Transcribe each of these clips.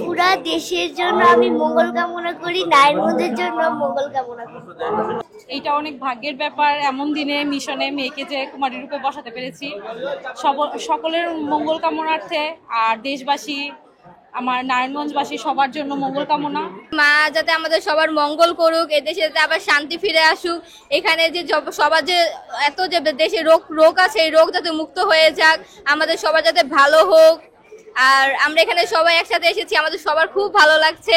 পুরা দেশের জন্য আমি মঙ্গল কামনা করি, নারায়ণগঞ্জের জন্য মঙ্গল কামনা করি। এটা অনেক ভাগ্যের ব্যাপার, এমন দিনে মিশনে মেয়েকে যে কুমারী রূপে বসাতে পেরেছি। সকলের মঙ্গল কামনার্থে আর দেশবাসী, আমার নারায়ণগঞ্জবাসী সবার জন্য মঙ্গল কামনা। মা যাতে আমাদের সবার মঙ্গল করুক, এদেশে যাতে আবার শান্তি ফিরে আসুক, এখানে যে সবার যে এত যে দেশে রোগ আছে এই রোগ যাতে মুক্ত হয়ে যাক, আমাদের সবার যাতে ভালো হোক। আর আমরা এখানে সবাই একসাথে এসেছি, আমাদের সবার খুব ভালো লাগছে।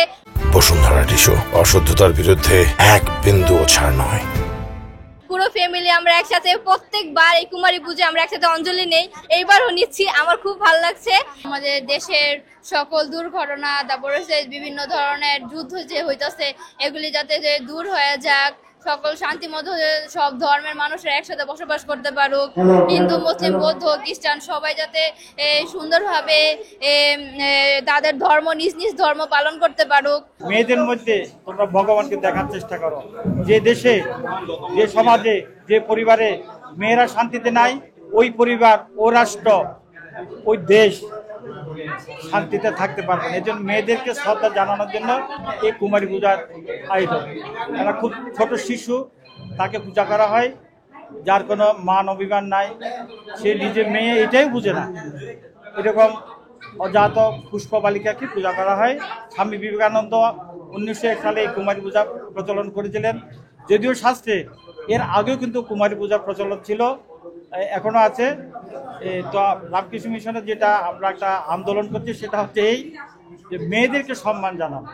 বসুন্ধরা টিস্যু, অশুদ্ধতার বিরুদ্ধে এক বিন্দুও ছাড় নয়। পুরো ফ্যামিলি আমরা একসাথে প্রত্যেকবার এই কুমারী পূজা আমরা একসাথে অঞ্জলি নেই, এইবারও নিচ্ছি, আমার খুব ভালো লাগছে। আমাদের দেশের সকল দুর্ঘটনা, তারপরে বিভিন্ন ধরনের যুদ্ধ যে হইতেছে এগুলি যাতে যে দূর হয়ে যাক, সকল শান্তির মধ্যে সব ধর্মের মানুষরা একসাথে বসবাস করতে পারুক, হিন্দু মুসলিম বৌদ্ধ খ্রিস্টান সবাই যাতে সুন্দরভাবে তাদের ধর্ম নিজ নিজ ধর্ম পালন করতে পারুক। মেয়েদের মধ্যে তোমরা ভগবানকে দেখার চেষ্টা করো। যে দেশে, যে সমাজে, যে পরিবারে মেয়েরা শান্তিতে নাই, ওই পরিবার, ও রাষ্ট্র, ওই দেশ শান্তিতে থাকতে পারবে না। এই জন্য মেয়েদেরকে শ্রদ্ধা জানানোর জন্য এই কুমারী পূজার আয়োজন। একটা খুব ছোট শিশু, তাকে পূজা করা হয়, যার কোনো মান অভিমান নাই, সে নিজে মেয়ে এটাই বুঝে না, এরকম অজাত পুষ্প বালিকাকে পূজা করা হয়। স্বামী বিবেকানন্দ 1901 সালে এই কুমারী পূজা প্রচলন করেছিলেন। যদিও শাস্ত্রে এর আগেও কিন্তু কুমারী পূজার প্রচলন ছিল, এখনো আছে। তো রামকৃষ্ণ মিশনের যেটা আমরা একটা আন্দোলন করছি সেটা হচ্ছে এই যে মেয়েদেরকে সম্মান জানানো।